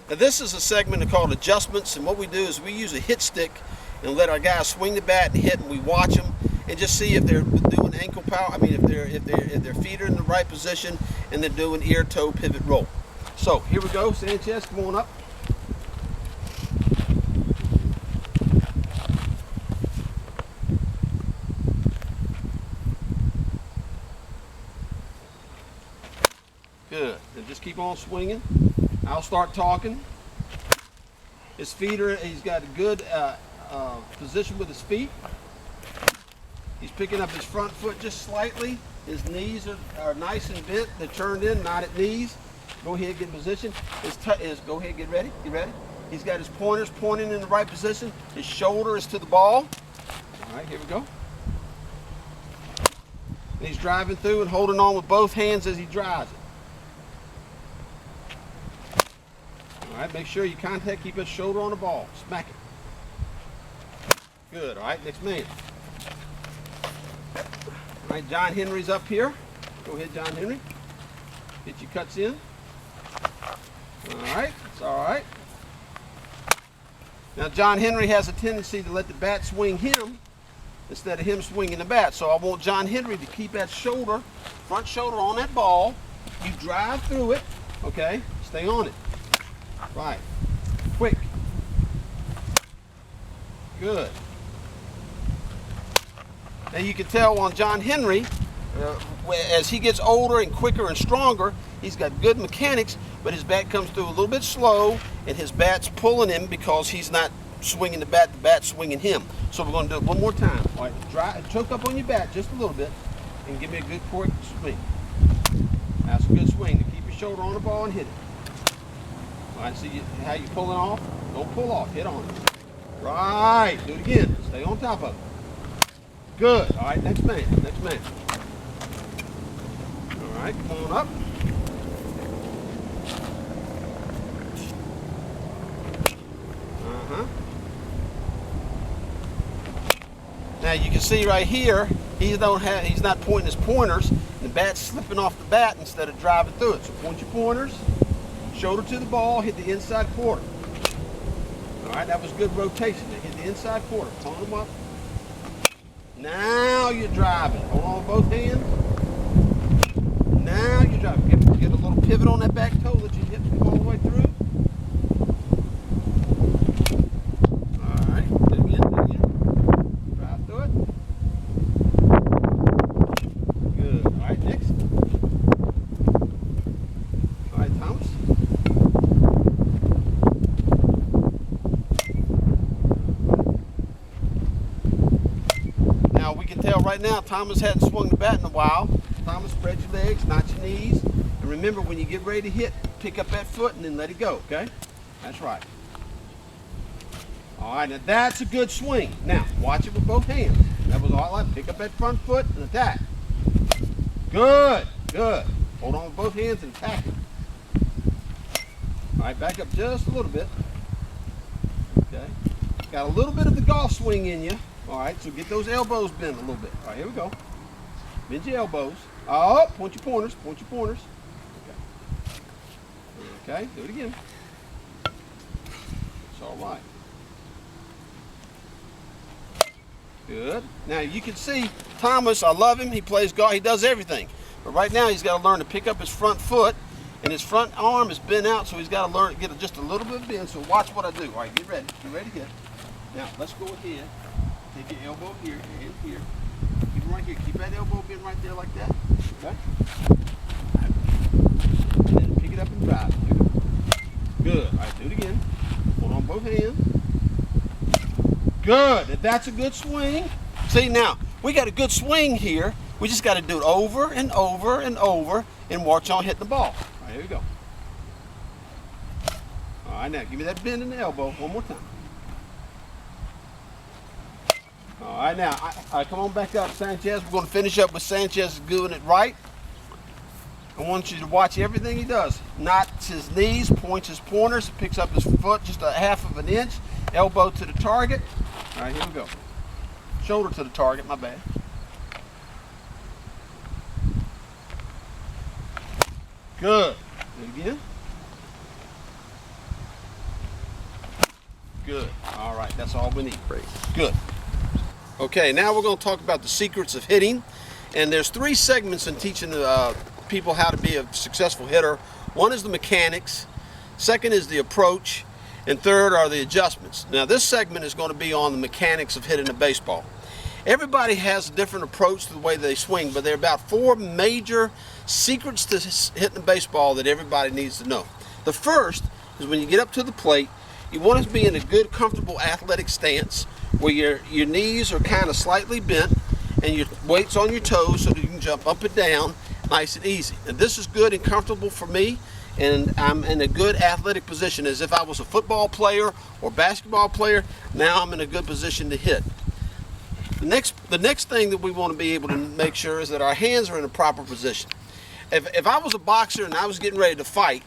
Now this is a segment called adjustments, and what we do is we use a hit stick and let our guys swing the bat and hit, and we watch them and just see if they're doing ankle power. I mean, if their feet are in the right position and they're doing ear toe pivot roll. So here we go, Sanchez, come on up. Good. And just keep on swinging. I'll start talking. His feet are, he's got a good position with his feet. He's picking up his front foot just slightly. His knees are nice and bent. They're turned in, not at knees. Go ahead, get in position. Go ahead, get ready. Get ready. He's got his pointers pointing in the right position. His shoulder is to the ball. All right, here we go. And he's driving through and holding on with both hands as he drives it. All right, make sure you keep his shoulder on the ball. Smack it. Good, all right, next man. All right, John Henry's up here. Go ahead, John Henry. Get your cuts in. All right, it's all right. Now, John Henry has a tendency to let the bat swing him instead of him swinging the bat. So I want John Henry to keep that shoulder, front shoulder on that ball. You drive through it, okay? Stay on it. Right. Quick. Good. Now you can tell on John Henry, as he gets older and quicker and stronger, he's got good mechanics, but his bat comes through a little bit slow, and his bat's pulling him because he's not swinging the bat's swinging him. So we're going to do it one more time. All right, choke up on your bat just a little bit, and give me a good quick swing. That's a good swing to keep your shoulder on the ball and hit it. All right, see how you pulling off? Don't pull off, hit on it. Right, do it again. Stay on top of it. Good. All right, next man, next man. All right, come on up. Now you can see right here, he's not pointing his pointers. The bat's slipping off the bat instead of driving through it. So point your pointers, shoulder to the ball, hit the inside quarter. All right, that was good rotation. Hit the inside quarter, pulling them up. Now you're driving. Hold on both hands. Now you're driving. Get a little pivot on that back toe that you hit all the way through. All right, do it again, do it again. Drive through it. Good. All right, next. All right, Thomas. Now we can tell right now Thomas hadn't swung the bat in a while. Thomas, spread your legs, not your knees. And remember, when you get ready to hit, pick up that foot and then let it go, okay? That's right. All right, now that's a good swing. Now, watch it with both hands. That was all I like. Pick up that front foot and attack. Good, good. Hold on with both hands and attack it. All right, back up just a little bit. Okay. Got a little bit of the golf swing in you. All right, so get those elbows bent a little bit. All right, here we go. Bend your elbows. Oh, point your pointers, point your pointers. Okay. Okay, do it again. It's all right. Good. Now you can see Thomas, I love him. He plays golf, he does everything. But right now he's got to learn to pick up his front foot, and his front arm is bent out, so he's got to learn to get just a little bit of bend. So watch what I do. All right, get ready. Get ready to hit. Now let's go ahead. Take your elbow here and here. Keep it right here. Keep that elbow bent right there like that. Okay? And then pick it up and drive. Good. All right, do it again. Hold on both hands. Good. That's a good swing. See, now, we got a good swing here. We just got to do it over and over and over and watch on hitting the ball. All right, here we go. All right, now, give me that bend in the elbow one more time. All right, now, come on back up, Sanchez. We're going to finish up with Sanchez doing it right. I want you to watch everything he does. Knots his knees, points his pointers, picks up his foot just a half of an inch, elbow to the target. All right, here we go. Shoulder to the target, my bad. Good. Do it again. Good. All right, that's all we need. Great. Good. Okay, now we're going to talk about the secrets of hitting. And there's 3 segments in teaching people how to be a successful hitter. One is the mechanics, second is the approach, and third are the adjustments. Now this segment is going to be on the mechanics of hitting a baseball. Everybody has a different approach to the way they swing, but there are about 4 major secrets to hitting a baseball that everybody needs to know. The first is when you get up to the plate, you want to be in a good, comfortable athletic stance where your knees are kind of slightly bent and your weight's on your toes so that you can jump up and down nice and easy. And this is good and comfortable for me, and I'm in a good athletic position as if I was a football player or basketball player. Now I'm in a good position to hit. The next thing that we want to be able to make sure is that our hands are in a proper position. If I was a boxer and I was getting ready to fight,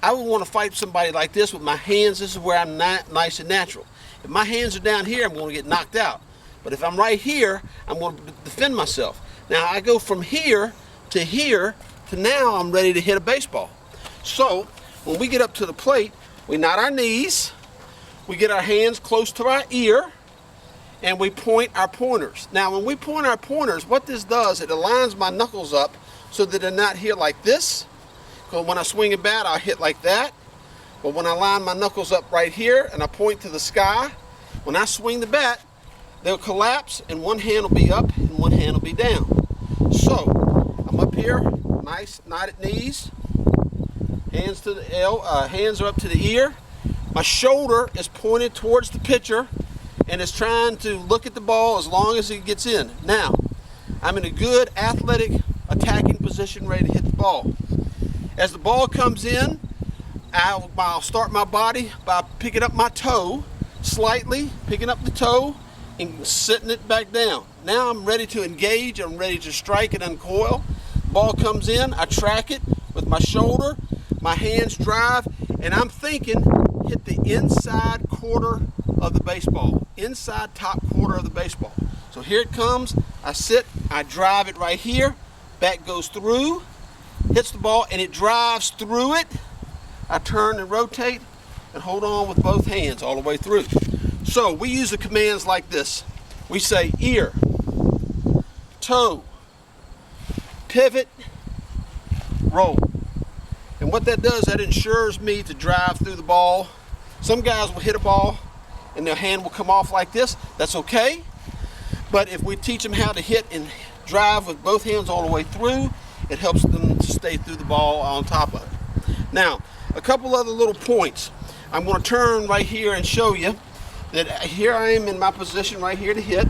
I would want to fight somebody like this with my hands. This is where I'm nice and natural. If my hands are down here, I'm going to get knocked out. But if I'm right here, I'm going to defend myself. Now I go from here to now I'm ready to hit a baseball. So when we get up to the plate, we knot our knees, we get our hands close to our ear, and we point our pointers. Now when we point our pointers, what this does, it aligns my knuckles up so that they're not here like this. Because when I swing a bat, I'll hit like that. But when I line my knuckles up right here and I point to the sky, when I swing the bat, they'll collapse and one hand will be up and one hand will be down. So I'm up here, nice knotted knees, hands to the hands are up to the ear. My shoulder is pointed towards the pitcher and is trying to look at the ball as long as it gets in. Now I'm in a good athletic attacking position, ready to hit the ball. As the ball comes in, I'll start my body by picking up my toe slightly, picking up the toe and sitting it back down. Now I'm ready to engage, I'm ready to strike and uncoil. Ball comes in, I track it with my shoulder, my hands drive, and I'm thinking hit the inside quarter of the baseball, inside top quarter of the baseball. So here it comes, I sit, I drive it right here, bat goes through, hits the ball, and it drives through it. I turn and rotate and hold on with both hands all the way through. So we use the commands like this. We say ear, toe, pivot, roll. And what that does, that ensures me to drive through the ball. Some guys will hit a ball and their hand will come off like this. That's okay. But if we teach them how to hit and drive with both hands all the way through, it helps them to stay through the ball on top of it. Now, a couple other little points. I'm going to turn right here and show you that here I am in my position right here to hit.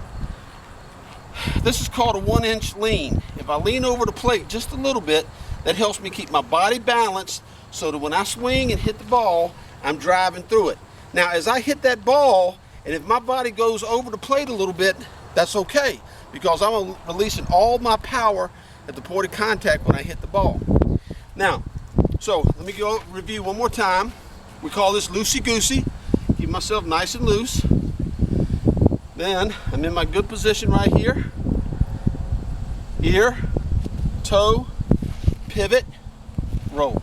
This is called a 1-inch lean. If I lean over the plate just a little bit, that helps me keep my body balanced so that when I swing and hit the ball, I'm driving through it. Now, as I hit that ball, and if my body goes over the plate a little bit, that's okay, because I'm releasing all my power at the point of contact when I hit the ball. Now, so let me go review one more time. We call this loosey-goosey. Keep myself nice and loose. Then I'm in my good position right here. Ear, toe, pivot, roll.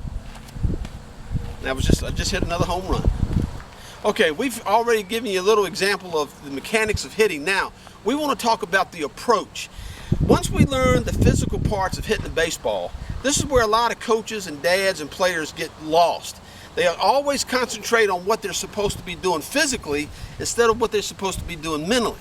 That was I just hit another home run. Okay, we've already given you a little example of the mechanics of hitting. Now, we want to talk about the approach. Once we learn the physical parts of hitting the baseball, this is where a lot of coaches and dads and players get lost. They always concentrate on what they're supposed to be doing physically instead of what they're supposed to be doing mentally.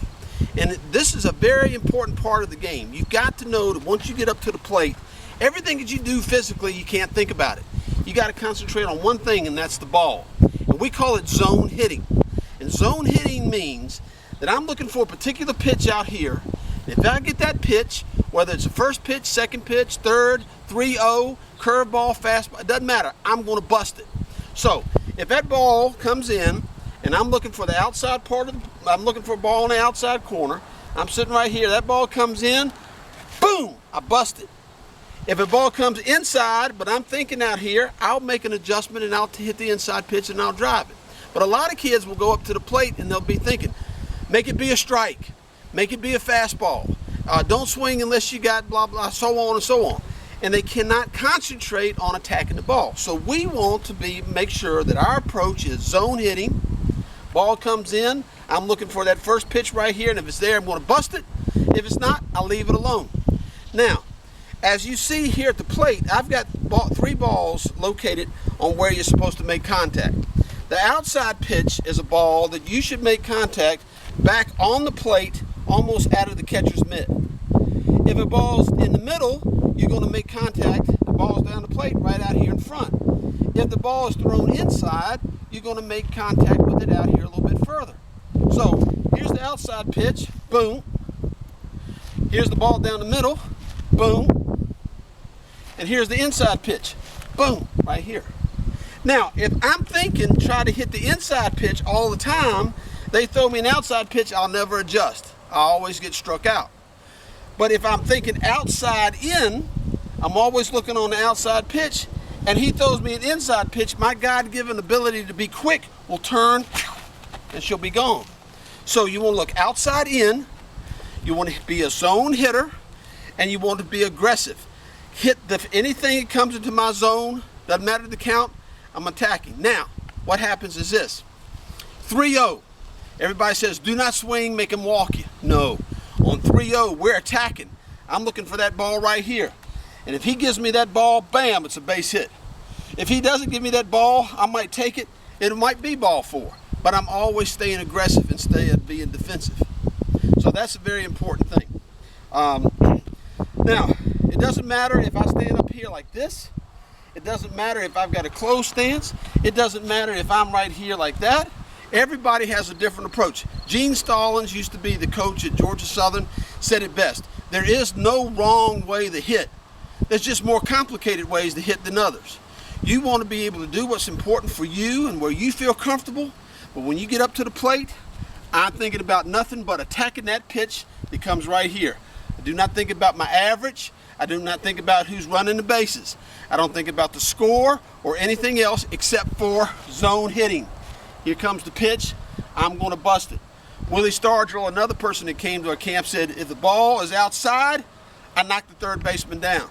And this is a very important part of the game. You've got to know that once you get up to the plate, everything that you do physically, you can't think about it. You got to concentrate on one thing, and that's the ball. And we call it zone hitting. And zone hitting means that I'm looking for a particular pitch out here. If I get that pitch, whether it's a first pitch, second pitch, third, 3-0, curveball, fastball, it doesn't matter. I'm going to bust it. So if that ball comes in and I'm looking for the outside part of I'm looking for a ball in the outside corner, I'm sitting right here, that ball comes in, boom, I bust it. If a ball comes inside, but I'm thinking out here, I'll make an adjustment and I'll hit the inside pitch and I'll drive it. But a lot of kids will go up to the plate and they'll be thinking, make it be a strike, make it be a fastball, don't swing unless you got blah, blah, so on and so on. And they cannot concentrate on attacking the ball. So we want to make sure that our approach is zone hitting, Ball comes in, I'm looking for that first pitch right here, and if it's there, I'm going to bust it. If it's not, I'll leave it alone. Now, as you see here at the plate, I've got 3 balls located on where you're supposed to make contact. The outside pitch is a ball that you should make contact back on the plate, almost out of the catcher's mitt. If a ball's in the middle, you're going to make contact, the ball's down the plate right out here in front. If the ball is thrown inside, you're going to make contact with it out here a little bit further. So here's the outside pitch, boom. Here's the ball down the middle, boom. And here's the inside pitch, boom, right here. Now, if I'm thinking try to hit the inside pitch all the time, they throw me an outside pitch, I'll never adjust. I always get struck out. But if I'm thinking outside in, I'm always looking on the outside pitch, and he throws me an inside pitch, my God-given ability to be quick will turn, and she'll be gone. So you want to look outside in, you want to be a zone hitter, and you want to be aggressive. Hit anything that comes into my zone, doesn't matter the count, I'm attacking. Now, what happens is this. 3-0. Everybody says, do not swing, make him walk you. No. On 3-0, we're attacking. I'm looking for that ball right here. And if he gives me that ball, bam, it's a base hit. If he doesn't give me that ball, I might take it. It might be ball 4. But I'm always staying aggressive instead of being defensive. So that's a very important thing. Now, it doesn't matter if I stand up here like this. It doesn't matter if I've got a closed stance. It doesn't matter if I'm right here like that. Everybody has a different approach. Gene Stallings used to be the coach at Georgia Southern, said it best. There is no wrong way to hit. There's just more complicated ways to hit than others. You want to be able to do what's important for you and where you feel comfortable, but when you get up to the plate, I'm thinking about nothing but attacking that pitch that comes right here. I do not think about my average. I do not think about who's running the bases. I don't think about the score or anything else except for zone hitting. Here comes the pitch. I'm going to bust it. Willie Stargell, another person that came to our camp, said if the ball is outside, I knock the third baseman down.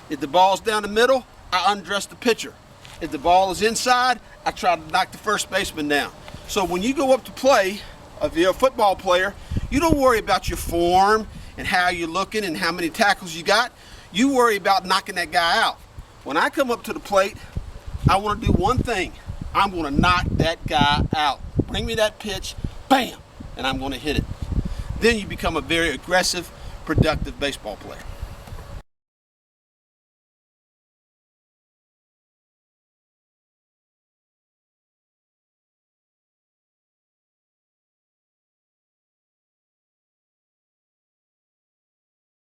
If the ball's down the middle, I undress the pitcher. If the ball is inside, I try to knock the first baseman down. So when you go up to play, if you're a football player, you don't worry about your form and how you're looking and how many tackles you got. You worry about knocking that guy out. When I come up to the plate, I want to do one thing. I'm going to knock that guy out. Bring me that pitch, bam, and I'm going to hit it. Then you become a very aggressive, productive baseball player.